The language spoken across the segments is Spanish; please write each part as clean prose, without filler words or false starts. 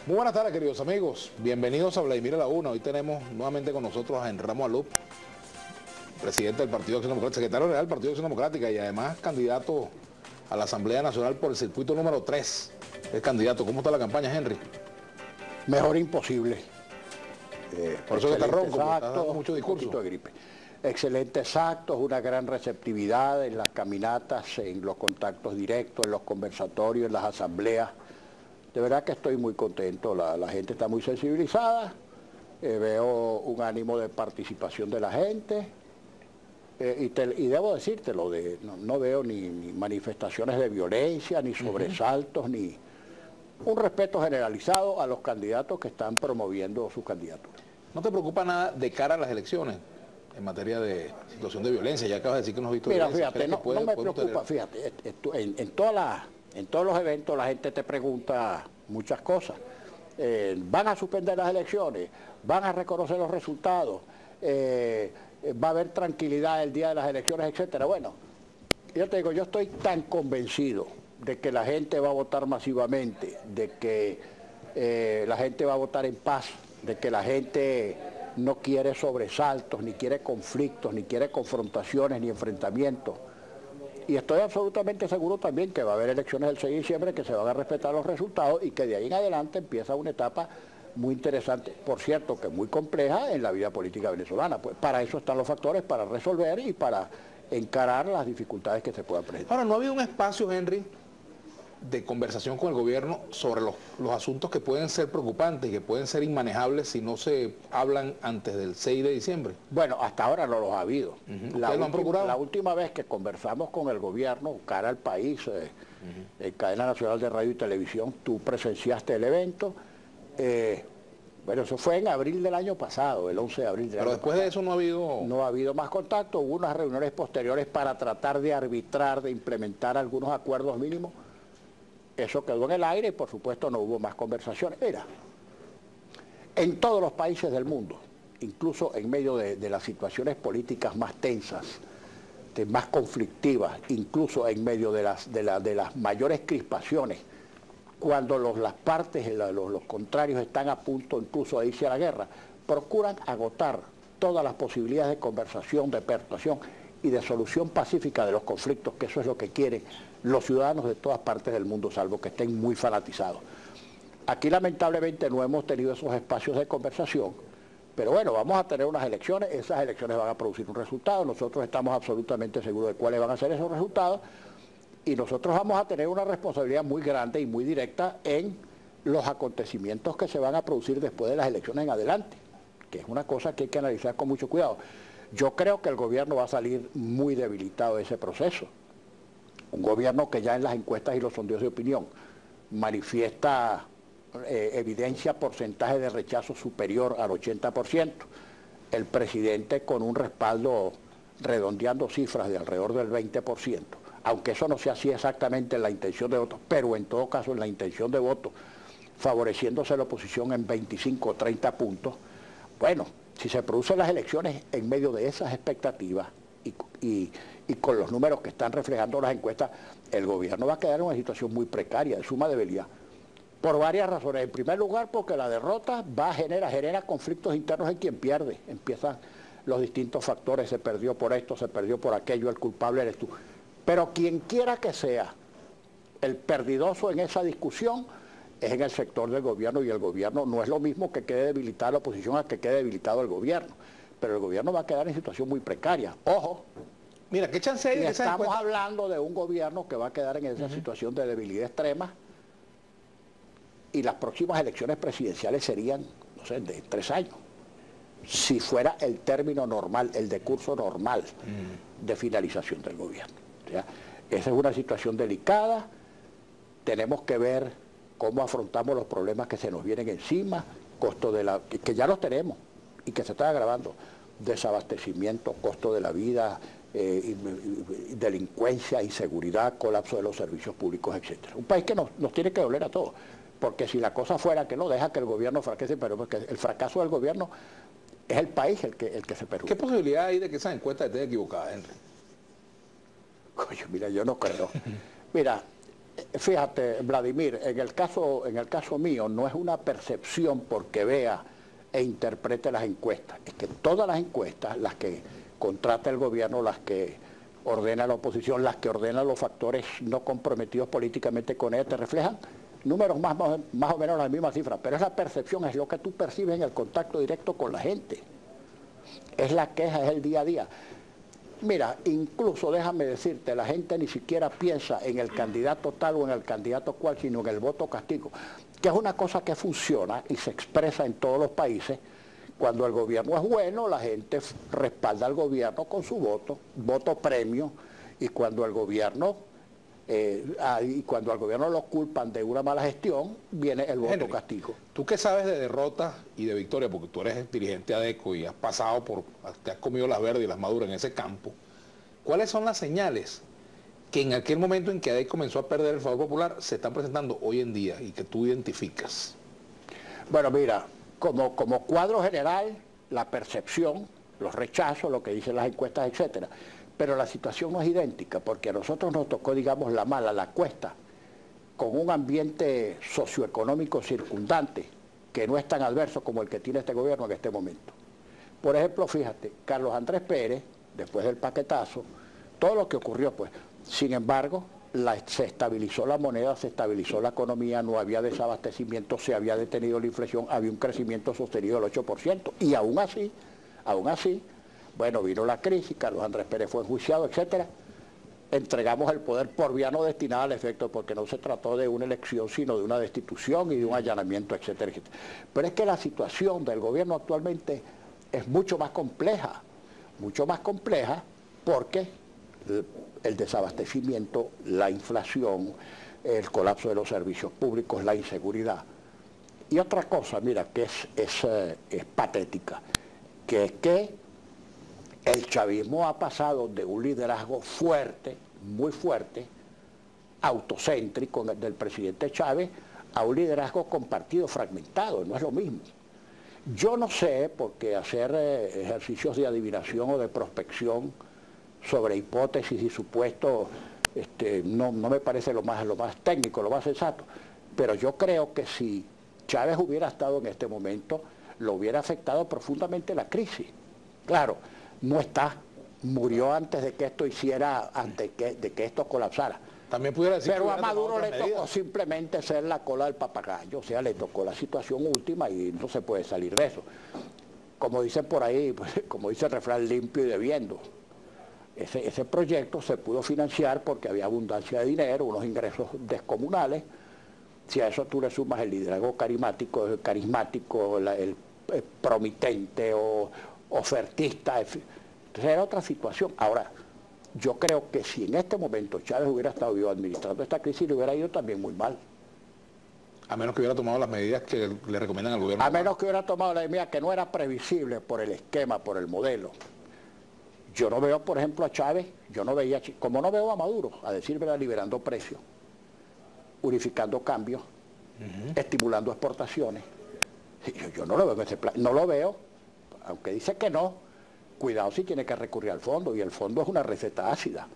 Muy buenas tardes, queridos amigos. Bienvenidos a Vladimir a la Una. Hoy tenemos nuevamente con nosotros a Henry Ramos Alup, presidente del Partido Acción Democrática, secretario general del Partido Acción Democrática y además candidato a la Asamblea Nacional por el circuito número 3. Es candidato. ¿Cómo está la campaña, Henry? Mejor imposible. Por eso que está ronco, porque está dando mucho discurso. de gripe. Excelentes actos, una gran receptividad en las caminatas, en los contactos directos, en los conversatorios, en las asambleas. De verdad que estoy muy contento, la gente está muy sensibilizada, veo un ánimo de participación de la gente y debo decírtelo, no veo ni manifestaciones de violencia, ni sobresaltos, ni un respeto generalizado a los candidatos que están promoviendo su candidatura. ¿No te preocupa nada de cara a las elecciones en materia de situación de violencia? Ya acabas de decir que no has visto violencia. Mira, fíjate, no me preocupa, fíjate, en todos los eventos la gente te pregunta muchas cosas. ¿Van a suspender las elecciones? ¿Van a reconocer los resultados? ¿Va a haber tranquilidad el día de las elecciones, etcétera? Bueno, yo te digo, yo estoy tan convencido de que la gente va a votar masivamente, de que la gente va a votar en paz, de que la gente no quiere sobresaltos, ni quiere conflictos, ni quiere confrontaciones, ni enfrentamientos. Y estoy absolutamente seguro también que va a haber elecciones el 6 de diciembre, que se van a respetar los resultados y que de ahí en adelante empieza una etapa muy interesante, por cierto, que muy compleja en la vida política venezolana. Pues para eso están los factores, para resolver y para encarar las dificultades que se puedan presentar. Ahora, ¿no ha habido un espacio, Henry, de conversación con el gobierno sobre los asuntos que pueden ser preocupantes y que pueden ser inmanejables si no se hablan antes del 6 de diciembre? Bueno, hasta ahora no los ha habido. ¿Ustedes lo han procurado? La última vez que conversamos con el gobierno, cara al país, en Cadena Nacional de Radio y Televisión, tú presenciaste el evento. Bueno, eso fue en abril del año pasado, el 11 de abril del año pasado. Pero después de eso no ha habido... No ha habido más contacto, hubo unas reuniones posteriores para tratar de arbitrar, de implementar algunos acuerdos mínimos. Eso quedó en el aire y por supuesto no hubo más conversaciones. Mira, en todos los países del mundo, incluso en medio de las situaciones políticas más tensas, más conflictivas, incluso en medio de las mayores crispaciones, cuando las partes, los contrarios están a punto incluso de irse a la guerra, procuran agotar todas las posibilidades de conversación, de persuasión y de solución pacífica de los conflictos, que eso es lo que quieren los ciudadanos de todas partes del mundo, salvo que estén muy fanatizados. Aquí lamentablemente no hemos tenido esos espacios de conversación, pero bueno, vamos a tener unas elecciones, esas elecciones van a producir un resultado, nosotros estamos absolutamente seguros de cuáles van a ser esos resultados, y nosotros vamos a tener una responsabilidad muy grande y muy directa en los acontecimientos que se van a producir después de las elecciones en adelante, que es una cosa que hay que analizar con mucho cuidado. Yo creo que el gobierno va a salir muy debilitado de ese proceso. Un gobierno que ya en las encuestas y los sondeos de opinión manifiesta evidencia porcentaje de rechazo superior al 80%. El presidente con un respaldo redondeando cifras de alrededor del 20%. Aunque eso no sea así exactamente en la intención de voto, pero en todo caso en la intención de voto, favoreciéndose la oposición en 25 o 30 puntos. Bueno, si se producen las elecciones en medio de esas expectativas y con los números que están reflejando las encuestas, el gobierno va a quedar en una situación muy precaria, de suma debilidad, por varias razones. En primer lugar, porque la derrota genera conflictos internos en quien pierde. Empiezan los distintos factores, se perdió por esto, se perdió por aquello, el culpable eres tú. Pero quien quiera que sea el perdidoso en esa discusión es en el sector del gobierno, y el gobierno no es lo mismo que quede debilitada la oposición a que quede debilitado el gobierno. Pero el gobierno va a quedar en situación muy precaria. Ojo, mira, ¿qué chance hay de que estamos hablando de un gobierno que va a quedar en esa situación de debilidad extrema, y las próximas elecciones presidenciales serían, no sé, de 3 años. Si fuera el término normal, el decurso normal de finalización del gobierno. O sea, esa es una situación delicada, tenemos que ver cómo afrontamos los problemas que se nos vienen encima, costo que ya los tenemos y que se están agravando, desabastecimiento, costo de la vida, delincuencia, inseguridad, colapso de los servicios públicos, etc. Un país que nos tiene que doler a todos, porque si la cosa fuera que no deja que el gobierno fracase, pero porque el fracaso del gobierno es el país el que se perjudica. ¿Qué posibilidad hay de que esa encuesta esté equivocada, Henry? Coño, mira, yo no creo. Mira, Fíjate, Vladimir, en el caso mío no es una percepción porque vea e interprete las encuestas. Es que todas las encuestas, las que contrata el gobierno, las que ordena la oposición, las que ordenan los factores no comprometidos políticamente con ella, te reflejan números más o menos las mismas cifras, pero es la percepción, es lo que tú percibes en el contacto directo con la gente. Es la queja, es el día a día. Mira, incluso déjame decirte, la gente ni siquiera piensa en el candidato tal o en el candidato cual, sino en el voto castigo, que es una cosa que funciona y se expresa en todos los países. Cuando el gobierno es bueno, la gente respalda al gobierno con su voto premio, y cuando el gobierno lo culpan de una mala gestión, viene el voto Henry, castigo. Tú que sabes de derrota y de victoria, porque tú eres dirigente de ADECO y has pasado te has comido las verdes y las maduras en ese campo, ¿cuáles son las señales que en aquel momento en que ADECO comenzó a perder el favor popular se están presentando hoy en día y que tú identificas? Bueno, mira, como cuadro general, la percepción, los rechazos, lo que dicen las encuestas, etcétera. Pero la situación no es idéntica, porque a nosotros nos tocó, digamos, la mala, la cuesta, con un ambiente socioeconómico circundante, que no es tan adverso como el que tiene este gobierno en este momento. Por ejemplo, fíjate, Carlos Andrés Pérez, después del paquetazo, todo lo que ocurrió, pues, sin embargo, se estabilizó la moneda, se estabilizó la economía, no había desabastecimiento, se había detenido la inflación, había un crecimiento sostenido del 8%, y aún así, bueno, vino la crisis, Carlos Andrés Pérez fue enjuiciado, etcétera. Entregamos el poder por vía no destinada al efecto, porque no se trató de una elección, sino de una destitución y de un allanamiento, etcétera, etcétera. Pero es que la situación del gobierno actualmente es mucho más compleja porque el desabastecimiento, la inflación, el colapso de los servicios públicos, la inseguridad. Y otra cosa, mira, que es patética, que es que el chavismo ha pasado de un liderazgo fuerte, muy fuerte, autocéntrico del presidente Chávez, a un liderazgo compartido, fragmentado, no es lo mismo. Yo no sé, porque hacer ejercicios de adivinación o de prospección sobre hipótesis y supuestos no me parece lo más técnico, lo más sensato, pero yo creo que si Chávez hubiera estado en este momento, lo hubiera afectado profundamente la crisis. Claro, no está, murió antes de que esto de que esto colapsara. También pudiera decir pero que a Maduro le tocó medidas. simplemente ser la cola del papagayo, o sea, le tocó la situación última y no se puede salir de eso. Como dicen por ahí, pues, como dice el refrán, limpio y debiendo. Ese proyecto se pudo financiar porque había abundancia de dinero, unos ingresos descomunales. Si a eso tú le sumas el liderazgo carismático, el promitente o ofertista, entonces era otra situación. Ahora, yo creo que si en este momento Chávez hubiera estado vivo administrando esta crisis, le hubiera ido también muy mal. A menos que hubiera tomado las medidas que le recomiendan al gobierno. A menos que hubiera tomado la medida que no era previsible por el esquema, por el modelo. Yo no veo, por ejemplo, a Chávez, como no veo a Maduro, a decir verdad, liberando precios, unificando cambios, estimulando exportaciones. Yo no lo veo en ese plan, no lo veo, aunque dice que no, cuidado si tiene que recurrir al fondo, y el fondo es una receta ácida.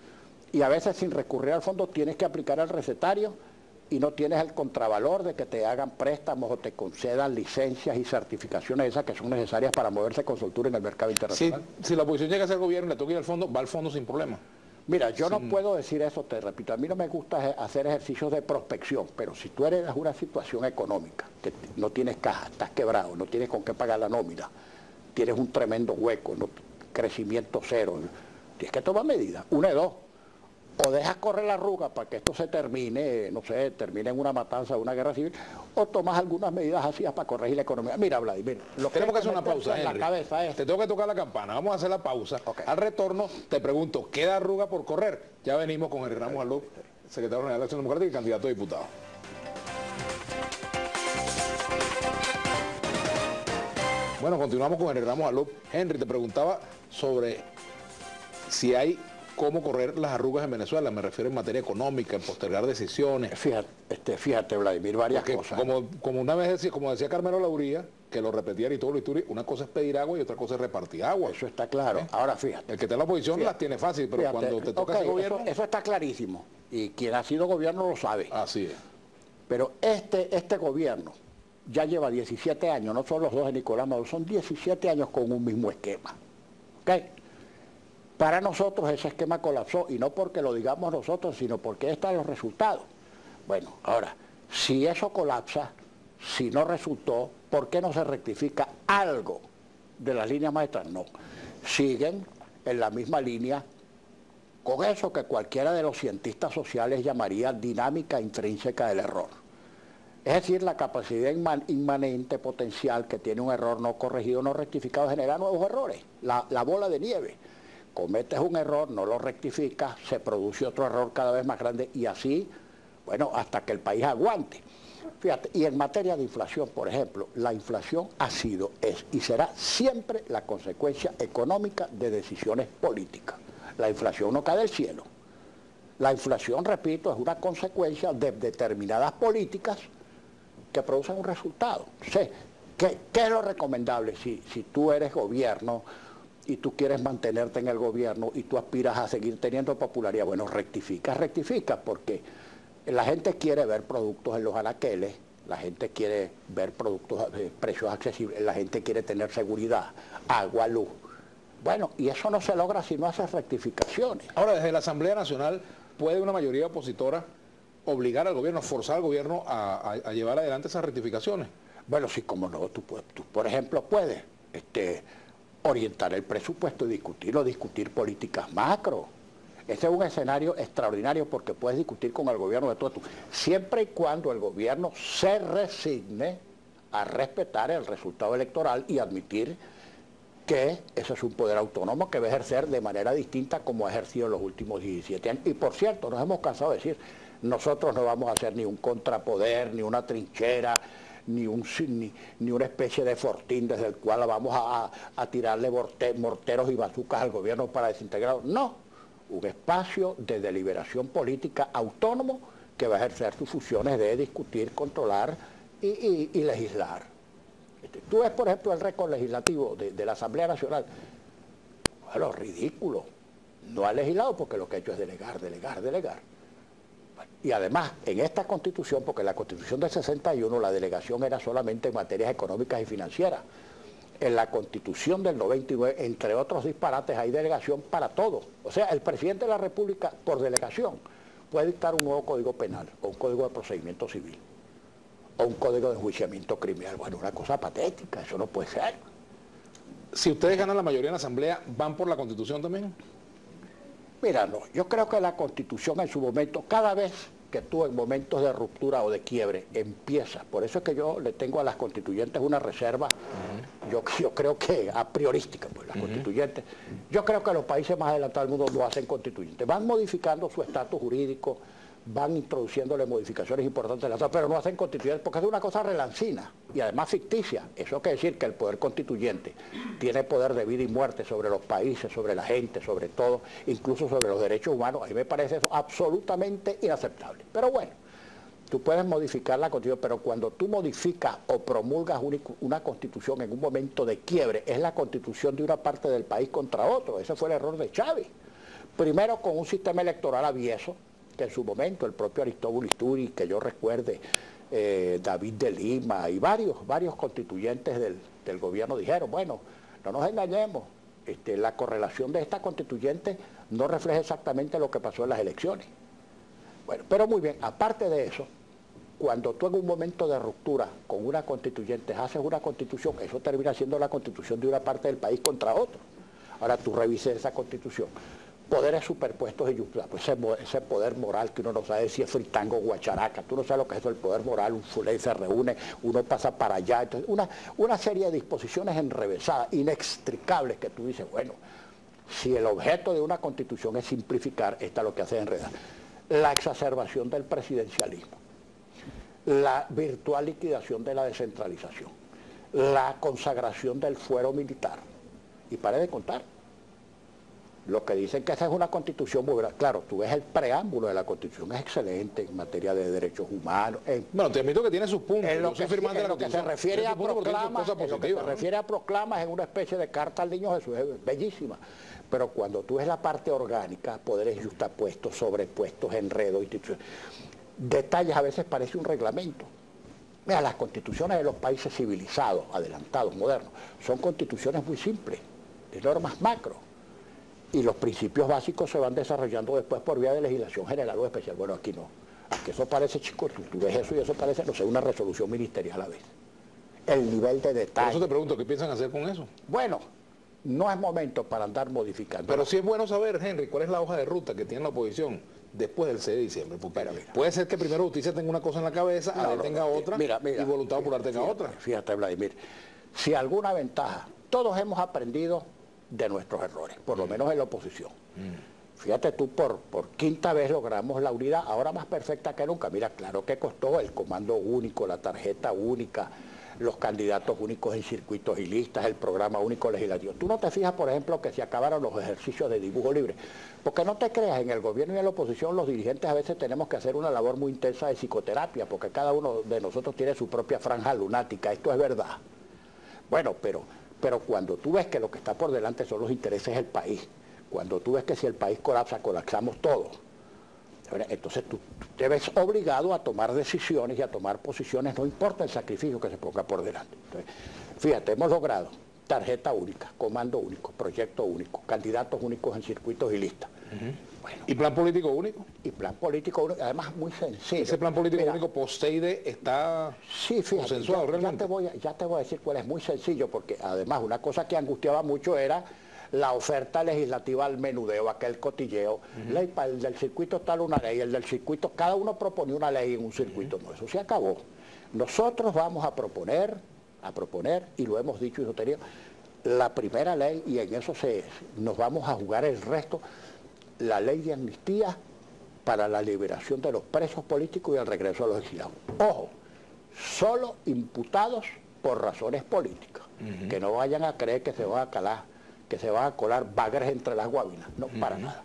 Y a veces sin recurrir al fondo tienes que aplicar el recetario y no tienes el contravalor de que te hagan préstamos o te concedan licencias y certificaciones esas que son necesarias para moverse con soltura en el mercado internacional. Si la oposición llega a ser gobierno y le toca ir al fondo, va al fondo sin problema. Mira, yo no puedo decir eso, te repito, a mí no me gusta hacer ejercicios de prospección, pero si tú eres una situación económica, que no tienes caja, estás quebrado, no tienes con qué pagar la nómina, tienes un tremendo hueco, crecimiento cero, tienes que tomar medidas, una de dos. O dejas correr la arruga para que esto se termine, no sé, termine en una matanza, una guerra civil, o tomas algunas medidas así para corregir la economía. Mira, Vladimir, tenemos que hacer una pausa, en la cabeza es... Te tengo que tocar la campana, vamos a hacer la pausa. Okay. Al retorno te pregunto, ¿queda arruga por correr? Ya venimos con Henry Ramos Alup, secretario general de Acción Democrática y candidato a diputado. Bueno, continuamos con Henry Ramos Alup. Henry, te preguntaba sobre si hay cómo correr las arrugas en Venezuela, me refiero en materia económica, en postergar decisiones. Fíjate, Vladimir, varias cosas. Como una vez decía, como decía Carmelo Lauría, que lo repetía Aristóbulo Isturi, una cosa es pedir agua y otra cosa es repartir agua. Eso está claro. Ahora fíjate. El que está en la oposición las tiene fácil, pero cuando te toca ese gobierno... Eso está clarísimo. Y quien ha sido gobierno lo sabe. Así es. Pero este gobierno ya lleva 17 años, no son los dos de Nicolás Maduro, son 17 años con un mismo esquema. ¿Ok? Para nosotros ese esquema colapsó, y no porque lo digamos nosotros, sino porque están los resultados. Bueno, ahora, si eso colapsa, si no resultó, ¿por qué no se rectifica algo de las líneas maestras? No. Siguen en la misma línea con eso que cualquiera de los cientistas sociales llamaría dinámica intrínseca del error. Es decir, la capacidad inmanente potencial que tiene un error no corregido, no rectificado, genera nuevos errores. La bola de nieve. Cometes un error, no lo rectificas, se produce otro error cada vez más grande y así, bueno, hasta que el país aguante. Fíjate, y en materia de inflación, por ejemplo, la inflación ha sido, es y será siempre la consecuencia económica de decisiones políticas. La inflación no cae del cielo. La inflación, repito, es una consecuencia de determinadas políticas que producen un resultado. Entonces, ¿qué es lo recomendable si tú eres gobierno y tú quieres mantenerte en el gobierno y tú aspiras a seguir teniendo popularidad? Bueno, rectifica, porque la gente quiere ver productos en los anaqueles, la gente quiere ver productos de precios accesibles, la gente quiere tener seguridad, agua, luz. Bueno, y eso no se logra si no haces rectificaciones. Ahora, desde la Asamblea Nacional, ¿puede una mayoría opositora obligar al gobierno, forzar al gobierno a llevar adelante esas rectificaciones? Bueno, sí, como no, tú por ejemplo, puedes orientar el presupuesto y discutir políticas macro. Este es un escenario extraordinario porque puedes discutir con el gobierno de todo, siempre y cuando el gobierno se resigne a respetar el resultado electoral y admitir que ese es un poder autónomo que va a ejercer de manera distinta como ha ejercido en los últimos 17 años. Y por cierto, nos hemos cansado de decir, nosotros no vamos a hacer ni un contrapoder, ni una trinchera, ni una especie de fortín desde el cual vamos a tirarle morteros y bazucas al gobierno para desintegrarlo. No, un espacio de deliberación política autónomo que va a ejercer sus funciones de discutir, controlar y legislar. Tú ves, por ejemplo, el récord legislativo de la Asamblea Nacional. Bueno, ridículo. No ha legislado porque lo que ha hecho es delegar. Y además, en esta Constitución, porque en la Constitución del 61 la delegación era solamente en materias económicas y financieras. En la Constitución del 99, entre otros disparates, hay delegación para todo. O sea, el presidente de la República, por delegación, puede dictar un nuevo Código Penal o un Código de Procedimiento Civil o un Código de Enjuiciamiento Criminal. Bueno, una cosa patética, eso no puede ser. Si ustedes ganan la mayoría en la Asamblea, ¿van por la Constitución también? Mira, no, yo creo que la Constitución en su momento, cada vez que tú en momentos de ruptura o de quiebre empiezas, por eso es que yo le tengo a las constituyentes una reserva, yo creo que a priorística, pues las constituyentes, yo creo que los países más adelantados del mundo no hacen constituyentes, van modificando su estatus jurídico, van introduciéndole modificaciones importantes, pero no hacen constituyentes porque es una cosa relancina y además ficticia. Eso quiere decir que el poder constituyente tiene poder de vida y muerte sobre los países, sobre la gente, sobre todo, incluso sobre los derechos humanos. A mí me parece eso absolutamente inaceptable. Pero bueno, tú puedes modificar la Constitución, pero cuando tú modificas o promulgas una Constitución en un momento de quiebre, es la Constitución de una parte del país contra otro. Ese fue el error de Chávez. Primero con un sistema electoral avieso, que en su momento el propio Aristóbulo Isturi, que yo recuerde, David de Lima y varios constituyentes del gobierno dijeron, bueno, no nos engañemos, la correlación de esta constituyente no refleja exactamente lo que pasó en las elecciones. Bueno, pero muy bien, aparte de eso, cuando tú en un momento de ruptura con una constituyente haces una constitución, eso termina siendo la constitución de una parte del país contra otro. Ahora tú revises esa constitución. Poderes superpuestos y pues ese poder moral que uno no sabe si es fritango o guacharaca, tú no sabes lo que es eso, el poder moral, un fulé se reúne, uno pasa para allá, entonces una serie de disposiciones enrevesadas, inextricables, que tú dices, bueno, si el objeto de una constitución es simplificar, esta lo que hace es enredar. La exacerbación del presidencialismo, la virtual liquidación de la descentralización, la consagración del fuero militar, y pare de contar. Lo que dicen que esa es una constitución muy buena. Claro, tú ves el preámbulo de la constitución, es excelente en materia de derechos humanos. Bueno, te admito que tiene sus puntos. En lo que se refiere a proclamas, es una especie de carta al niño Jesús, es bellísima. Pero cuando tú ves la parte orgánica, poderes justapuestos, sobrepuestos, enredos, instituciones, detalles a veces parece un reglamento. Mira, las constituciones de los países civilizados, adelantados, modernos, son constituciones muy simples, de normas macro. Y los principios básicos se van desarrollando después por vía de legislación general o especial. Bueno, aquí no. Aquí eso parece, chicos, tú ves eso y eso parece, no sé, una resolución ministerial a la vez. El nivel de detalle. Por eso te pregunto, ¿qué piensan hacer con eso? Bueno, no es momento para andar modificando. Pero sí es bueno saber, Henry, cuál es la hoja de ruta que tiene la oposición después del 6 de diciembre. Porque puede ser que primero Justicia tenga una cosa en la cabeza, tenga otra, y Voluntad Popular tenga otra. Fíjate, Vladimir, si alguna ventaja, todos hemos aprendido de nuestros errores, por lo menos en la oposición. Fíjate tú, por quinta vez logramos la unidad, ahora más perfecta que nunca. Mira, claro que costó el comando único, la tarjeta única, los candidatos únicos en circuitos y listas, el programa único legislativo. Tú no te fijas, por ejemplo, que se acabaron los ejercicios de dibujo libre. Porque no te creas, en el gobierno y en la oposición los dirigentes a veces tenemos que hacer una labor muy intensa de psicoterapia, porque cada uno de nosotros tiene su propia franja lunática, esto es verdad. Bueno, pero cuando tú ves que lo que está por delante son los intereses del país, cuando tú ves que si el país colapsa, colapsamos todos, entonces tú te ves obligado a tomar decisiones y a tomar posiciones, no importa el sacrificio que se ponga por delante. Entonces, fíjate, hemos logrado tarjeta única, comando único, proyecto único, candidatos únicos en circuitos y listas. Bueno, ¿y plan político único? Y plan político único, además muy sencillo. Ese plan político único post-Seide está consensuado realmente. Ya te voy a decir cuál es, muy sencillo, porque además una cosa que angustiaba mucho era la oferta legislativa al menudeo, aquel cotilleo. Ley para el del circuito tal una ley, el del circuito, cada uno proponía una ley en un circuito. No, eso se acabó. Nosotros vamos a proponer, y lo hemos dicho y sostenido, la primera ley, y en eso nos vamos a jugar el resto, la ley de amnistía para la liberación de los presos políticos y el regreso a los exiliados. Ojo, solo imputados por razones políticas, que no vayan a creer que se van a colar bagres entre las guabinas, no, para nada.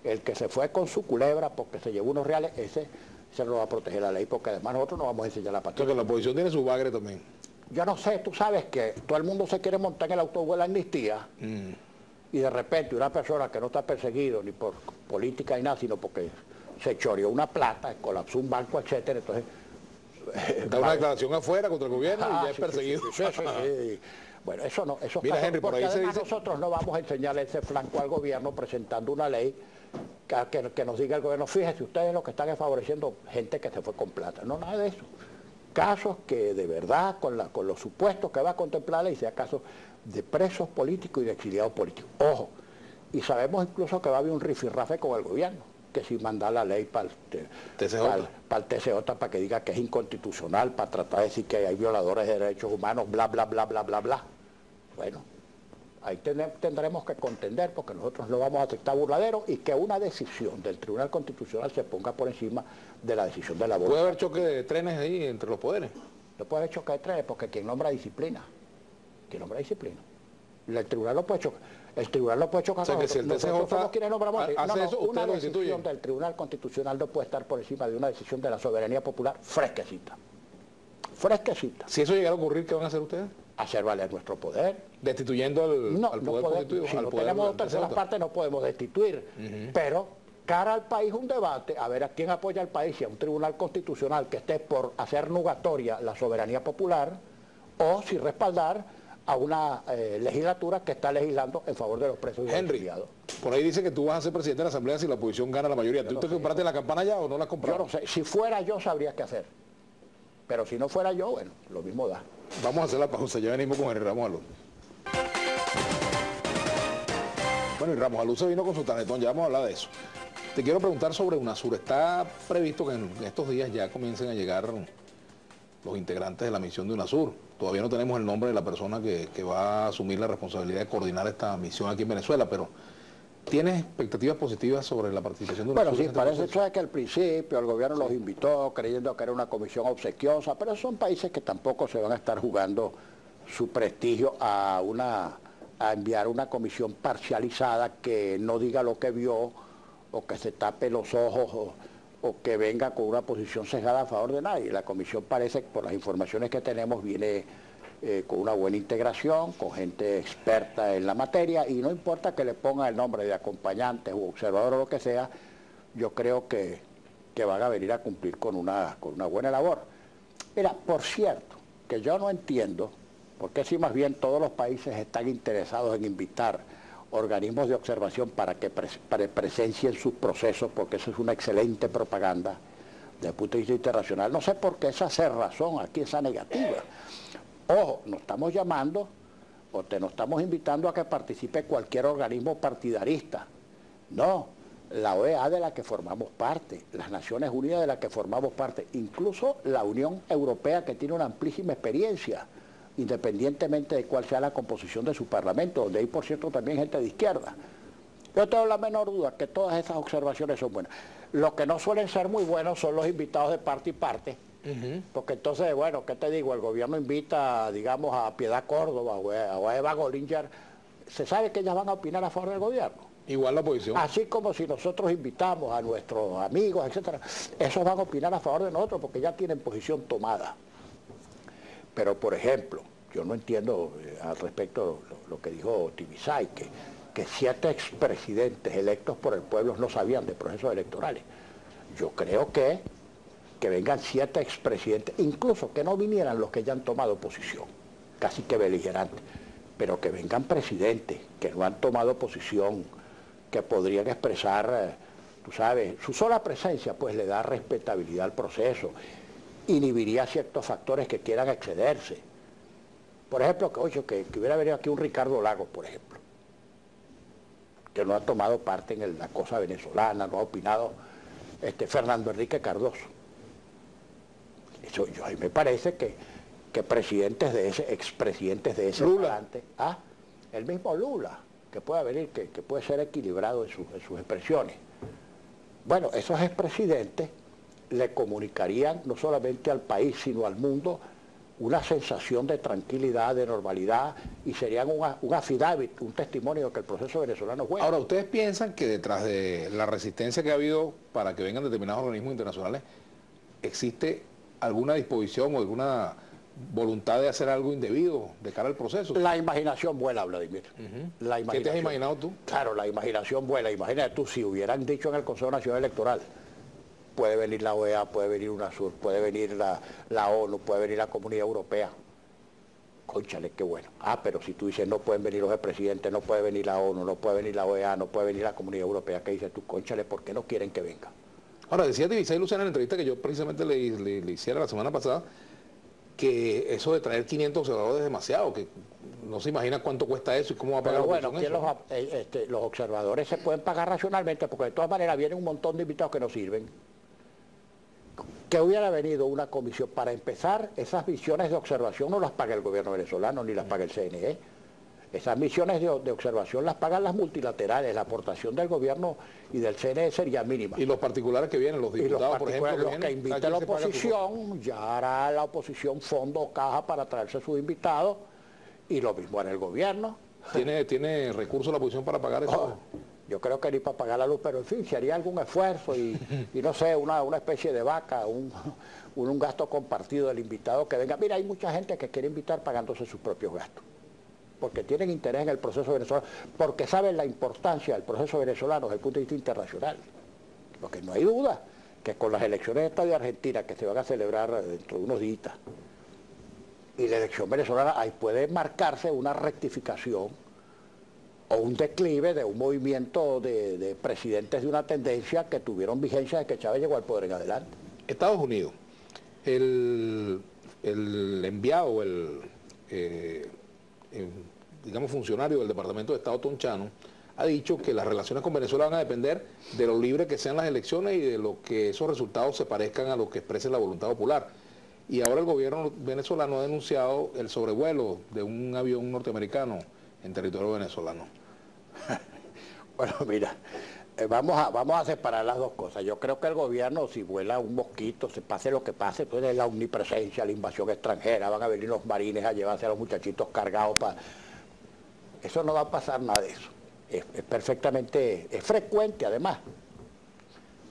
El que se fue con su culebra porque se llevó unos reales, ese se lo va a proteger la ley, porque además nosotros no vamos a enseñar la patria. Porque la oposición tiene su bagre también. Yo no sé, tú sabes que todo el mundo se quiere montar en el autobús de la amnistía, y de repente una persona que no está perseguido ni por política ni nada, sino porque se choreó una plata, colapsó un banco, etcétera, entonces... Da una declaración afuera contra el gobierno y ya es perseguido. Sí. Bueno, eso no, Mira, Henry, porque por ahí además nosotros no vamos a enseñarle ese flanco al gobierno presentando una ley que nos diga el gobierno, fíjese, ustedes lo que están es favoreciendo gente que se fue con plata. No, nada de eso. Casos que de verdad, con los supuestos que va a contemplar la ley, sea casos de presos políticos y de exiliados políticos. Ojo, y sabemos incluso que va a haber un rifirrafe con el gobierno, que si manda la ley para el TCJ para que diga que es inconstitucional, para tratar de decir que hay violadores de derechos humanos, bla, bla, bla, bla, bla, bla. Bueno, ahí tendremos que contender, porque nosotros no vamos a aceptar burladeros, y que una decisión del Tribunal Constitucional se ponga por encima de la decisión de la voluntad. ¿Puede haber choque de trenes ahí entre los poderes? No puede haber choque de trenes, porque quien nombra disciplina. ¿Quién nombra disciplina? El tribunal no puede chocar. El tribunal no puede chocar. O sea, que si el TCJ hace eso, una decisión del Tribunal Constitucional no puede estar por encima de una decisión de la soberanía popular fresquecita. Fresquecita. Si eso llegara a ocurrir, ¿qué van a hacer ustedes? Hacer valer nuestro poder. Destituyendo al poder constituido. Si no tenemos terceras partes no podemos destituir. Pero cara al país un debate, a ver a quién apoya al país, si a un tribunal constitucional que esté por hacer nugatoria la soberanía popular, o si respaldar a una legislatura que está legislando en favor de los presos y exiliados. Por ahí dice que tú vas a ser presidente de la Asamblea si la oposición gana la mayoría. ¿Tú te compraste la campana ya o no la compraste? Yo no sé. Si fuera yo, sabría qué hacer. Pero si no fuera yo, bueno, lo mismo da. Vamos a hacer la pausa. Ya venimos con el Ramos Alú. Bueno, y Ramos Alú se vino con su tarjetón. Ya vamos a hablar de eso. Te quiero preguntar sobre UNASUR. Está previsto que en estos días ya comiencen a llegar los integrantes de la misión de UNASUR. Todavía no tenemos el nombre de la persona que va a asumir la responsabilidad de coordinar esta misión aquí en Venezuela, pero ¿tienes expectativas positivas sobre la participación de UNASUR? Bueno, sí, parece que al principio el gobierno los invitó creyendo que era una comisión obsequiosa, pero son países que tampoco se van a estar jugando su prestigio a a enviar una comisión parcializada que no diga lo que vio, o que se tape los ojos, o que venga con una posición sesgada a favor de nadie. La comisión parece, por las informaciones que tenemos, viene con una buena integración, con gente experta en la materia, y no importa que le ponga el nombre de acompañantes u observador o lo que sea, yo creo que van a venir a cumplir con una buena labor. Mira, por cierto, que yo no entiendo, porque si más bien todos los países están interesados en invitar organismos de observación para que presencien sus procesos, porque eso es una excelente propaganda desde el punto de vista internacional. No sé por qué esa cerrazón aquí, esa negativa. Ojo, nos estamos llamando, o nos estamos invitando a que participe cualquier organismo partidarista. No, la OEA de la que formamos parte, las Naciones Unidas de la que formamos parte, incluso la Unión Europea, que tiene una amplísima experiencia, independientemente de cuál sea la composición de su parlamento, donde hay, por cierto, también gente de izquierda. Yo tengo la menor duda que todas esas observaciones son buenas. Lo que no suelen ser muy buenos son los invitados de parte y parte, porque entonces, bueno, ¿qué te digo? El gobierno invita, digamos, a Piedad Córdoba o a Eva Gollinger, se sabe que ellas van a opinar a favor del gobierno. Igual la oposición. Así como si nosotros invitamos a nuestros amigos, etcétera, esos van a opinar a favor de nosotros porque ya tienen posición tomada. Pero, por ejemplo, yo no entiendo al respecto lo que dijo Tibisay, que 7 expresidentes electos por el pueblo no sabían de procesos electorales. Yo creo que vengan 7 expresidentes, incluso que no vinieran los que ya han tomado posición, casi que beligerantes, pero que vengan presidentes que no han tomado posición, que podrían expresar, tú sabes, su sola presencia pues le da respetabilidad al proceso, inhibiría ciertos factores que quieran excederse. Por ejemplo, que hubiera venido aquí un Ricardo Lagos, por ejemplo, que no ha tomado parte en la cosa venezolana, no ha opinado, Fernando Enrique Cardoso. Eso, a mí me parece que presidentes de ese, expresidentes de ese talante, el mismo Lula, que pueda venir, que puede ser equilibrado en sus expresiones. Bueno, esos expresidentes le comunicarían no solamente al país, sino al mundo, una sensación de tranquilidad, de normalidad, y serían un affidavit, un testimonio de que el proceso venezolano es bueno. Ahora, ¿ustedes piensan que detrás de la resistencia que ha habido para que vengan determinados organismos internacionales, existe alguna disposición o alguna voluntad de hacer algo indebido de cara al proceso? La imaginación vuela, Vladimir. ¿Qué te has imaginado tú? Claro, la imaginación vuela. Imagínate tú, si hubieran dicho en el Consejo Nacional Electoral, puede venir la OEA, puede venir UNASUR, puede venir la ONU, puede venir la Comunidad Europea. Cónchale, qué bueno. Pero si tú dices no pueden venir los expresidentes, no puede venir la ONU, no puede venir la OEA, no puede venir la Comunidad Europea, ¿qué dices tú? Cónchale, ¿por qué no quieren que venga? Ahora, decía Tibisay Lucena en la entrevista que yo precisamente le hiciera la semana pasada, que eso de traer 500 observadores es demasiado, que no se imagina cuánto cuesta eso y cómo va a pagar. Pero bueno, los observadores se pueden pagar racionalmente, porque de todas maneras vienen un montón de invitados que no sirven. Que hubiera venido una comisión para empezar, esas misiones de observación no las paga el gobierno venezolano ni las paga el CNE. Esas misiones de observación las pagan las multilaterales, la aportación del gobierno y del CNE sería mínima. Y los particulares que vienen, los diputados, por ejemplo, los que invita la oposición, ya hará la oposición fondo o caja para traerse sus invitados, y lo mismo en el gobierno. ¿Tiene recursos la oposición para pagar eso? Yo creo que ni para pagar la luz, pero en fin, se haría algún esfuerzo y no sé, una especie de vaca, un gasto compartido del invitado que venga. Mira, hay mucha gente que quiere invitar pagándose sus propios gastos, porque tienen interés en el proceso venezolano, porque saben la importancia del proceso venezolano desde el punto de vista internacional. Porque no hay duda que con las elecciones de Argentina, que se van a celebrar dentro de unos días, y la elección venezolana, ahí puede marcarse una rectificación o un declive de un movimiento de presidentes de una tendencia que tuvieron vigencia desde que Chávez llegó al poder en adelante. Estados Unidos, el enviado, digamos, funcionario del Departamento de Estado Tonchano, ha dicho que las relaciones con Venezuela van a depender de lo libre que sean las elecciones y de lo que esos resultados se parezcan a lo que exprese la voluntad popular. Y ahora el gobierno venezolano ha denunciado el sobrevuelo de un avión norteamericano en territorio venezolano. Bueno, mira, vamos a separar las dos cosas. Yo creo que el gobierno, si vuela un mosquito, se pase lo que pase, pues es la omnipresencia, la invasión extranjera, van a venir los marines a llevarse a los muchachitos cargados para... Eso no va a pasar nada de eso. Es perfectamente, es frecuente además,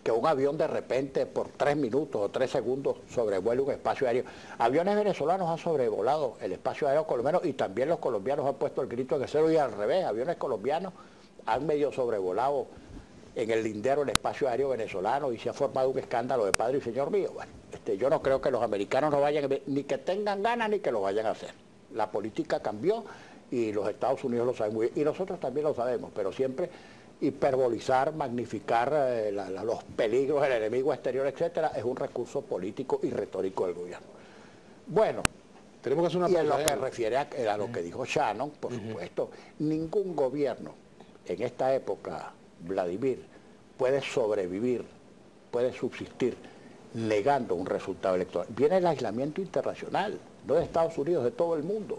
que un avión de repente por 3 minutos o 3 segundos sobrevuele un espacio aéreo. Aviones venezolanos han sobrevolado el espacio aéreo colombiano y también los colombianos han puesto el grito de cero y al revés, aviones colombianos han medio sobrevolado en el lindero el espacio aéreo venezolano y se ha formado un escándalo de padre y señor mío. Bueno, yo no creo que los americanos no vayan, ni que tengan ganas ni que lo vayan a hacer. La política cambió y los Estados Unidos lo saben muy bien, y nosotros también lo sabemos, pero siempre hiperbolizar, magnificar los peligros, el enemigo exterior, etcétera, es un recurso político y retórico del gobierno. Bueno, tenemos que hacer una y en lo que refiere a lo que dijo Shannon, por supuesto, ningún gobierno en esta época, Vladimir, puede sobrevivir, puede subsistir negando un resultado electoral. Viene el aislamiento internacional, no de Estados Unidos, de todo el mundo.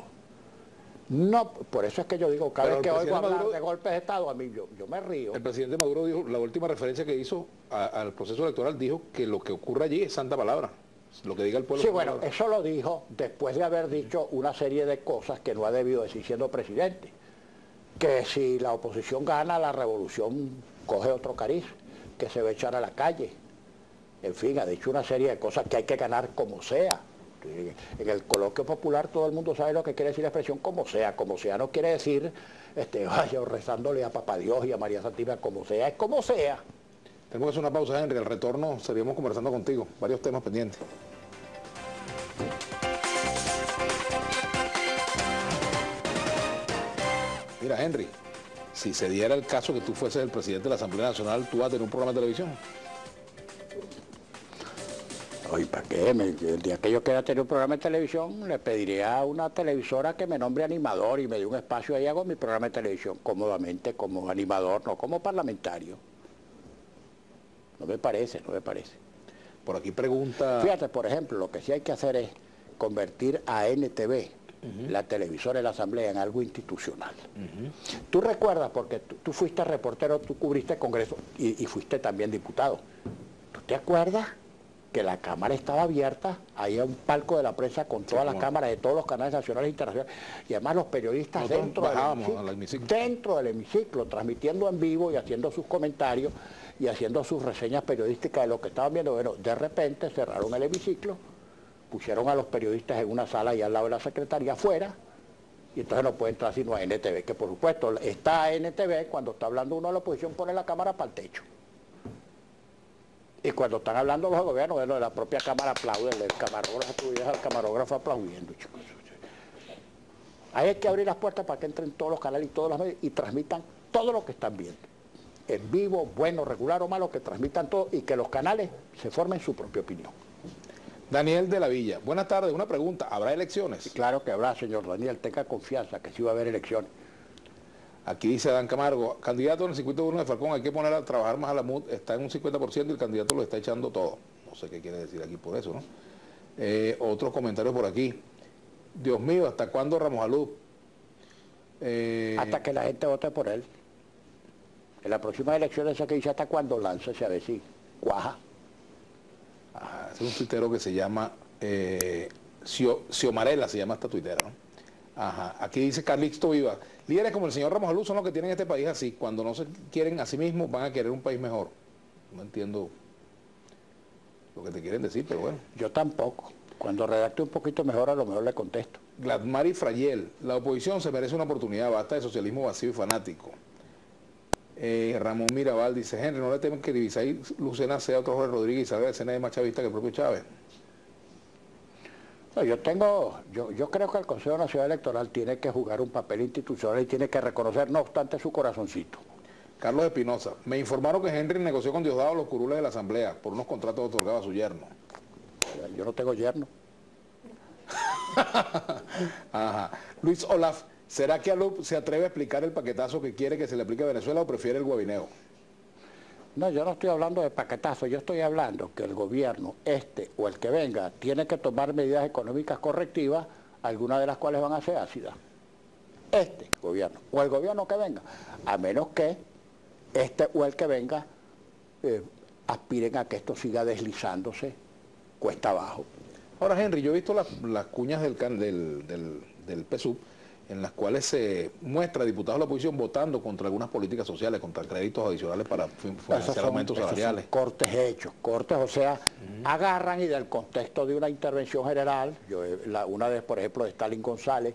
No, por eso es que yo digo, cada vez que oigo hablar de golpes de Estado, a mí yo me río. El presidente Maduro dijo, la última referencia que hizo al proceso electoral, dijo que lo que ocurre allí es santa palabra, lo que diga el pueblo. Sí, bueno, eso lo dijo después de haber dicho una serie de cosas que no ha debido decir siendo presidente. Que si la oposición gana, la revolución coge otro cariz, que se va a echar a la calle. En fin, ha dicho una serie de cosas que hay que ganar como sea. En el coloquio popular todo el mundo sabe lo que quiere decir la expresión como sea no quiere decir vaya rezándole a Papá Dios y a María Santísima, como sea, es como sea. Tenemos que hacer una pausa, Henry, al retorno seguimos conversando contigo, varios temas pendientes. Mira, Henry, si se diera el caso que tú fueses el presidente de la Asamblea Nacional, ¿tú vas a tener un programa de televisión? Oye, ¿para qué? El día que yo quiera tener un programa de televisión, le pediría a una televisora que me nombre animador y me dé un espacio ahí, hago mi programa de televisión cómodamente como animador, no como parlamentario. No me parece, no me parece. Por aquí pregunta... Fíjate, por ejemplo, lo que sí hay que hacer es convertir a NTV, la televisora de la Asamblea, en algo institucional. Tú recuerdas, porque tú fuiste reportero, tú cubriste el Congreso y fuiste también diputado. ¿Tú te acuerdas que la cámara estaba abierta, había un palco de la prensa con todas las cámaras de todos los canales nacionales e internacionales, y además los periodistas dentro del hemiciclo, transmitiendo en vivo y haciendo sus comentarios y haciendo sus reseñas periodísticas de lo que estaban viendo? Bueno, de repente cerraron el hemiciclo, pusieron a los periodistas en una sala y al lado de la secretaría afuera, y entonces no puede entrar sino a NTV, que por supuesto está NTV, cuando está hablando uno de la oposición pone la cámara para el techo. Y cuando están hablando los gobiernos, bueno, de la propia cámara aplaude, el camarógrafo, tú ves al camarógrafo aplaudiendo, chicos. Ahí hay que abrir las puertas para que entren todos los canales y todos los medios y transmitan todo lo que están viendo. En vivo, bueno, regular o malo, que transmitan todo y que los canales se formen su propia opinión. Daniel de la Villa, buenas tardes, una pregunta, ¿habrá elecciones? Sí, claro que habrá, señor Daniel, tenga confianza que sí va a haber elecciones. Aquí dice Dan Camargo, candidato en el circuito 1 de Falcón, hay que poner a trabajar más a la MUD, está en un 50% y el candidato lo está echando todo. No sé qué quiere decir aquí por eso, ¿no? Otros comentarios por aquí. Dios mío, ¿hasta cuándo Ramos Alú? Hasta que la gente vote por él. En la próxima elección esa que dice hasta cuándo, láncese a ver si cuaja. Es un tuitero que se llama Xiomarela, se llama esta tuitera, ¿no? Ajá. Aquí dice Carlixto Viva, líderes como el señor Ramos Alú son los que tienen este país así, cuando no se quieren a sí mismos van a querer un país mejor. No entiendo lo que te quieren decir, pero bueno. Yo tampoco. Cuando redacte un poquito mejor, a lo mejor le contesto. Gladmari Frayel, la oposición se merece una oportunidad, basta de socialismo vacío y fanático. Ramón Mirabal dice, Henry, no le temen que Divisaí Lucena sea otro Jorge Rodríguez y salga de escena de más chavista que el propio Chávez. No, yo creo que el Consejo Nacional Electoral tiene que jugar un papel institucional y tiene que reconocer, no obstante, su corazoncito. Carlos Espinosa, me informaron que Henry negoció con Diosdado los curules de la Asamblea por unos contratos otorgados a su yerno. Yo no tengo yerno. Ajá. Luis Olaf, ¿será que Alup se atreve a explicar el paquetazo que quiere que se le aplique a Venezuela o prefiere el guabineo? No, yo no estoy hablando de paquetazo, yo estoy hablando que el gobierno, este o el que venga, tiene que tomar medidas económicas correctivas, algunas de las cuales van a ser ácidas. Este gobierno, o el gobierno que venga, a menos que este o el que venga aspiren a que esto siga deslizándose cuesta abajo. Ahora, Henry, yo he visto las cuñas del PSUV en las cuales se muestra a diputados de la oposición votando contra algunas políticas sociales, contra créditos adicionales para financiar aumentos salariales. Cortes hechos, cortes, o sea, agarran y del contexto de una intervención general, una vez, por ejemplo, de Stalin González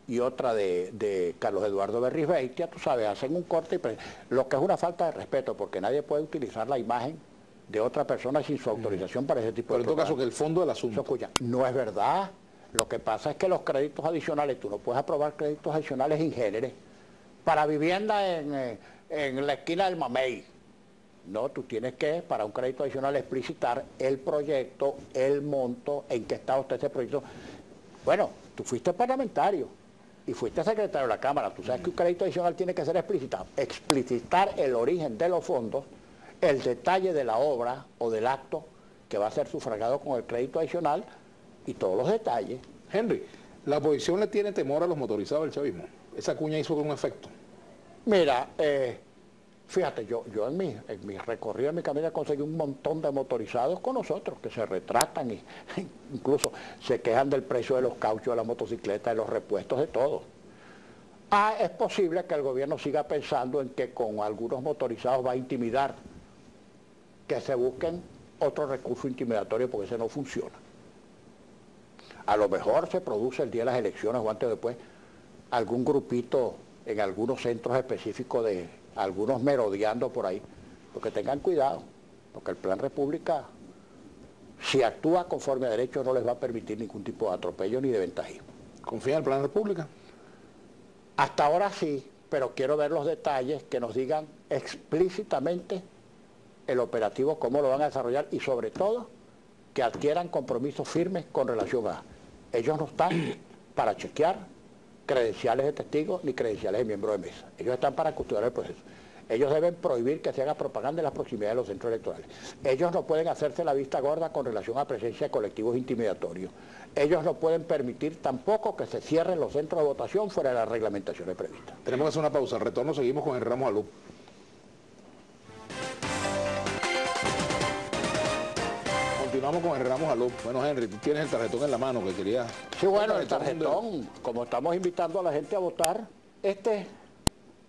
y otra de Carlos Eduardo Berrizbeitia, tú sabes, hacen un corte, lo que es una falta de respeto, porque nadie puede utilizar la imagen de otra persona sin su autorización para ese tipo de Pero en todo caso, que el fondo del asunto... No es verdad. Lo que pasa es que los créditos adicionales, tú no puedes aprobar créditos adicionales ingéneres para vivienda en la esquina del Mamey. No, tú tienes que, para un crédito adicional, explicitar el proyecto, el monto, en qué estado está ese proyecto. Bueno, tú fuiste parlamentario y fuiste secretario de la Cámara. Tú sabes que un crédito adicional tiene que ser explicitado. Explicitar el origen de los fondos, el detalle de la obra o del acto que va a ser sufragado con el crédito adicional, y todos los detalles. Henry, ¿la oposición le tiene temor a los motorizados del chavismo? ¿Esa cuña hizo un efecto? Mira, fíjate, yo en mi recorrido, en mi camino, conseguí un montón de motorizados con nosotros, que se retratan y incluso se quejan del precio de los cauchos de la motocicleta, de los repuestos, de todo. Es posible que el gobierno siga pensando en que con algunos motorizados va a intimidar, que se busquen otro recurso intimidatorio porque ese no funciona. A lo mejor se produce el día de las elecciones o antes o después algún grupito en algunos centros específicos de algunos merodeando por ahí, porque tengan cuidado, porque el Plan República, si actúa conforme a derecho, no les va a permitir ningún tipo de atropello ni de ventajismo. ¿Confía en el Plan República? Hasta ahora sí, pero quiero ver los detalles que nos digan explícitamente el operativo, cómo lo van a desarrollar y sobre todo que adquieran compromisos firmes con relación a... Ellos no están para chequear credenciales de testigos ni credenciales de miembros de mesa. Ellos están para custodiar el proceso. Ellos deben prohibir que se haga propaganda en las proximidades de los centros electorales. Ellos no pueden hacerse la vista gorda con relación a presencia de colectivos intimidatorios. Ellos no pueden permitir tampoco que se cierren los centros de votación fuera de las reglamentaciones previstas. Tenemos que hacer una pausa. Al retorno seguimos con el Ramos Alup. Continuamos con el Ramos Alup. Bueno, Henry, tú tienes el tarjetón en la mano que quería... Sí, bueno, el tarjetón, como estamos invitando a la gente a votar, esta es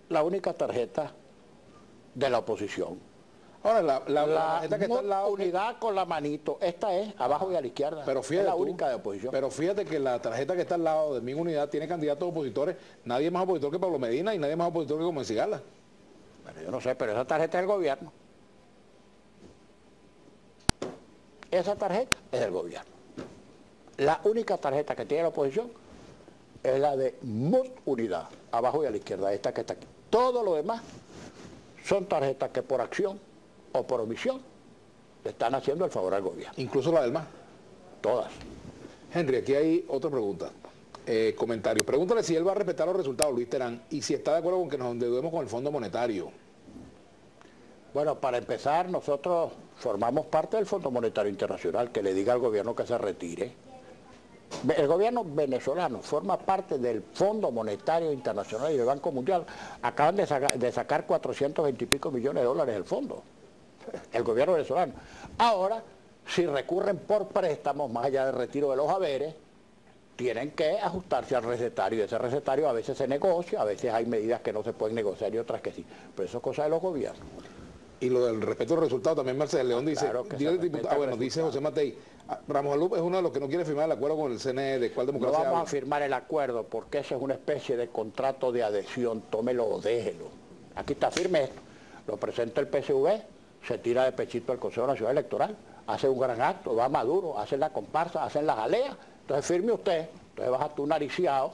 la única tarjeta de la oposición. Ahora, la tarjeta que está al lado... Unidad con la manito, esta es abajo y a la izquierda, pero fíjate, es la única de oposición. Pero fíjate que la tarjeta que está al lado de mi unidad tiene candidatos opositores, nadie más opositor que Pablo Medina y nadie más opositor que Gómez Sigala. Bueno, yo no sé, pero esa tarjeta es del gobierno. Esa tarjeta es del gobierno. La única tarjeta que tiene la oposición es la de MUT Unidad, abajo y a la izquierda, esta que está aquí. Todo lo demás son tarjetas que por acción o por omisión le están haciendo el favor al gobierno. Incluso la del MAS. Todas. Henry, aquí hay otra pregunta. Comentario. Pregúntale si él va a respetar los resultados, Luis Terán, y si está de acuerdo con que nos endeudemos con el Fondo Monetario. Bueno, para empezar, nosotros formamos parte del Fondo Monetario Internacional, que le diga al gobierno que se retire. El gobierno venezolano forma parte del Fondo Monetario Internacional y del Banco Mundial. Acaban de sacar 420 y pico millones de dólares del fondo, el gobierno venezolano. Ahora, si recurren por préstamos, más allá del retiro de los haberes, tienen que ajustarse al recetario. Y ese recetario a veces se negocia, a veces hay medidas que no se pueden negociar y otras que sí. Pero eso es cosa de los gobiernos. Y lo del respeto al resultado también Mercedes León dice, claro que dice José Matei, Ramos Alup es uno de los que no quiere firmar el acuerdo con el CNE, de cuál democracia No vamos habla. a firmar el acuerdo porque eso es una especie de contrato de adhesión, tómelo o déjelo. Aquí está firme esto, lo presenta el PSV, se tira de pechito al Consejo Nacional Electoral, hace un gran acto, va Maduro, hace la comparsa, hacen la jalea, entonces firme usted, entonces vas a tu nariciado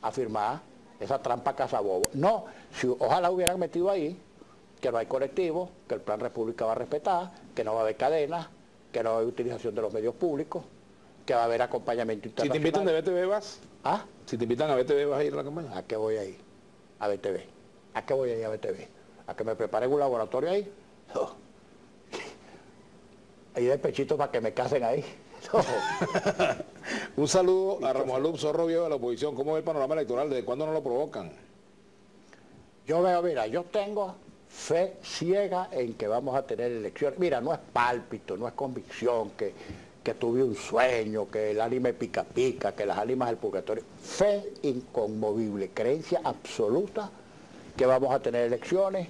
a firmar esa trampa cazabobo. No, si ojalá hubieran metido ahí que no hay colectivos, que el Plan República va a respetar, que no va a haber cadenas, que no va a haber utilización de los medios públicos, que va a haber acompañamiento internacional. Si te invitan de BTV, ¿vas? ¿Ah? Si te invitan a BTV, ¿vas a ir a la campaña? ¿A qué voy a ir? A BTV. ¿A qué voy a ir a BTV? ¿A que me preparen un laboratorio ahí? No. Ahí de pechito para que me casen ahí. No. Un saludo a Ramos Alup, zorro viejo de la oposición. ¿Cómo ve el panorama electoral? ¿Desde cuándo no lo provocan? Yo veo, mira, yo tengo fe ciega en que vamos a tener elecciones. Mira, no es pálpito, no es convicción, que que tuve un sueño, que el anime pica pica, que las ánimas del purgatorio. Fe inconmovible, creencia absoluta que vamos a tener elecciones,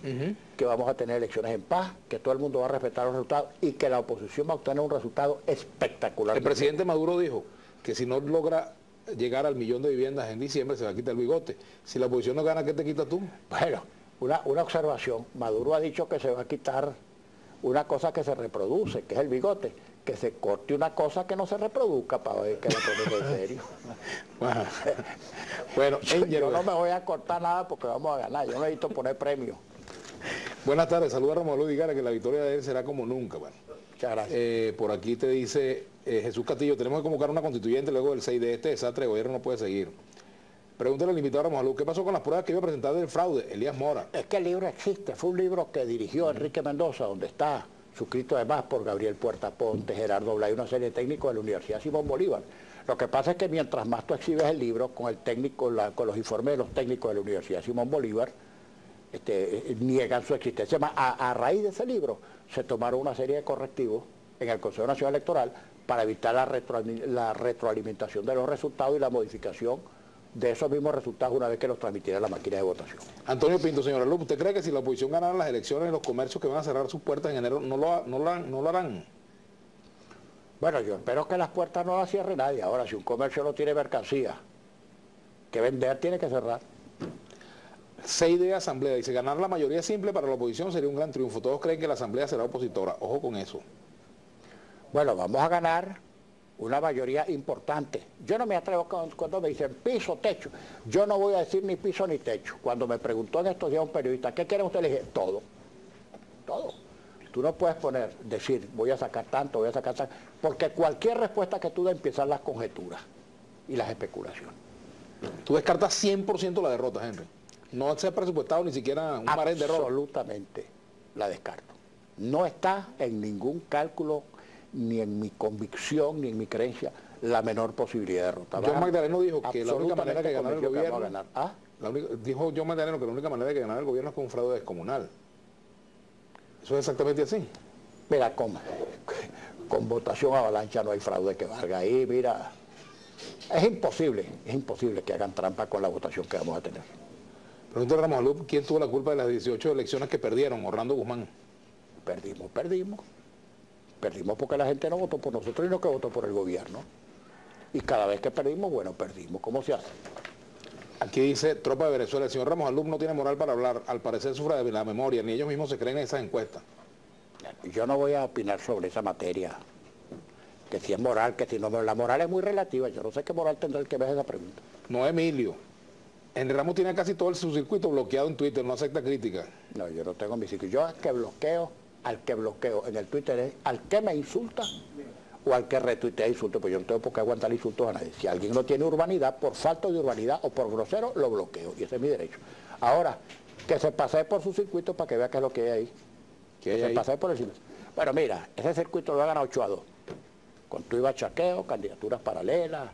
que vamos a tener elecciones en paz, que todo el mundo va a respetar los resultados y que la oposición va a obtener un resultado espectacular. El presidente Maduro dijo que si no logra llegar al 1.000.000 de viviendas en diciembre se va a quitar el bigote. Si la oposición no gana, ¿qué te quitas tú? Bueno, una observación. Maduro ha dicho que se va a quitar una cosa que se reproduce, que es el bigote. Que se corte una cosa que no se reproduzca para ver que la ponen en serio. Bueno, yo no me voy a cortar nada porque vamos a ganar. Yo necesito poner premio. Buenas tardes, saluda a Romualdo Digara, que la victoria de él será como nunca. Bueno, muchas gracias. Por aquí te dice Jesús Castillo, tenemos que convocar una constituyente luego del 6 de este desastre, el gobierno no puede seguir. Pregúntale al invitado a Romualdo, ¿qué pasó con las pruebas que iba a presentar del fraude? Elías Mora. Es que el libro existe, fue un libro que dirigió Enrique Mendoza, donde está suscrito además por Gabriel Puerta Ponte, Gerardo Blay, una serie de técnicos de la Universidad Simón Bolívar. Lo que pasa es que mientras más tú exhibes el libro con el técnico, con los informes de los técnicos de la Universidad Simón Bolívar, niegan su existencia. A raíz de ese libro se tomaron una serie de correctivos en el Consejo Nacional Electoral para evitar la retroalimentación de los resultados y la modificación de esos mismos resultados una vez que los transmitiera la máquina de votación. Antonio Pinto, señora Luz, ¿usted cree que si la oposición ganara las elecciones, los comercios que van a cerrar sus puertas en enero no lo harán? Bueno, yo espero que las puertas no las cierre nadie. Ahora, si un comercio no tiene mercancía que vender, tiene que cerrar. 6 de asamblea, dice, ganar la mayoría simple para la oposición sería un gran triunfo. Todos creen que la asamblea será opositora. Ojo con eso. Bueno, vamos a ganar una mayoría importante. Yo no me atrevo cuando me dicen piso, techo. Yo no voy a decir ni piso ni techo. Cuando me preguntó en estos días un periodista, ¿qué quieren ustedes? Le dije, todo. Todo. Tú no puedes decir, voy a sacar tanto, voy a sacar tanto, porque cualquier respuesta que tú des empiezan las conjeturas y las especulaciones. Tú descartas 100% la derrota, Henry. No se ha presupuestado ni siquiera un margen de error. Absolutamente la descarto. No está en ningún cálculo, ni en mi convicción, ni en mi creencia, la menor posibilidad de derrota. John Magdaleno dijo que la única manera de ganar el gobierno... Dijo John Magdaleno que la única manera de ganar el gobierno es con un fraude descomunal. ¿Eso es exactamente así? Mira, con votación avalancha no hay fraude que valga ahí, mira. Es imposible que hagan trampa con la votación que vamos a tener. Pregúntale a Ramos Alú, ¿quién tuvo la culpa de las 18 elecciones que perdieron? Orlando Guzmán. Perdimos porque la gente no votó por nosotros, sino que votó por el gobierno. Y cada vez que perdimos, bueno, perdimos. ¿Cómo se hace? Aquí dice, tropa de Venezuela, el señor Ramos Alú no tiene moral para hablar, al parecer sufre de la memoria, ni ellos mismos se creen en esas encuestas. Yo no voy a opinar sobre esa materia, que si es moral, que si no, la moral es muy relativa, yo no sé qué moral tendrá el que vea esa pregunta. No, Emilio. Henry Ramos tiene casi todo su circuito bloqueado en Twitter, no acepta crítica. No, yo no tengo mi circuito. Yo al que bloqueo en el Twitter es al que me insulta o al que retuitea insultos, pues yo no tengo por qué aguantar insultos a nadie. Si alguien no tiene urbanidad, por falta de urbanidad o por grosero, lo bloqueo, y ese es mi derecho. Ahora, que se pase por su circuito para que vea qué es lo que hay ahí. Que se pase por el circuito. Bueno, mira, ese circuito lo ha ganado 8-2. Con tu iba chaqueo, candidaturas paralelas,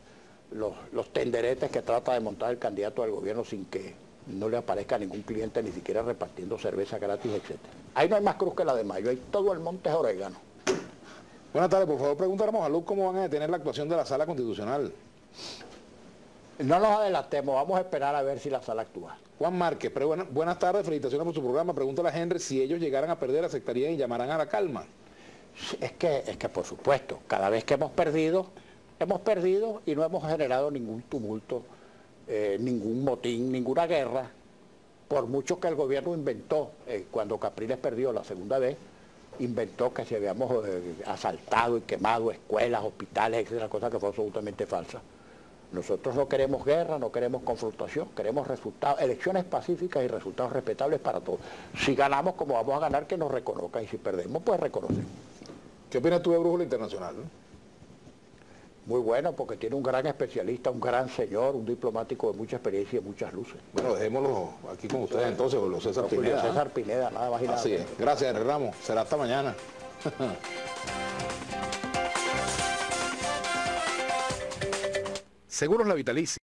los tenderetes que trata de montar el candidato del gobierno sin que no le aparezca ningún cliente, ni siquiera repartiendo cerveza gratis, etc. Ahí no hay más cruz que la de Mayo, ahí todo el monte es orégano. Buenas tardes, por favor, preguntáramos a Luz cómo van a detener la actuación de la Sala Constitucional. No nos adelantemos, vamos a esperar a ver si la Sala actúa. Juan Márquez, buenas tardes, felicitaciones por su programa. Pregúntale a Henry si ellos llegaran a perder, aceptarían y llamarán a la calma. Es que por supuesto, cada vez que hemos perdido y no hemos generado ningún tumulto, ningún motín, ninguna guerra, por mucho que el gobierno inventó, cuando Capriles perdió la segunda vez, inventó que si habíamos asaltado y quemado escuelas, hospitales, etcétera, cosa que fue absolutamente falsa. Nosotros no queremos guerra, no queremos confrontación, queremos resultados, elecciones pacíficas y resultados respetables para todos. Si ganamos, como vamos a ganar, que nos reconozcan, y si perdemos, pues reconocemos. ¿Qué opinas tú de Brújula Internacional? Muy bueno, porque tiene un gran especialista, un gran señor, un diplomático de mucha experiencia y de muchas luces. Bueno, dejémoslo aquí con ustedes entonces, con los César Pineda. César Pineda, nada más y nada. Así es. Gracias, Henry Ramos. Será hasta mañana. Seguros La Vitalicia.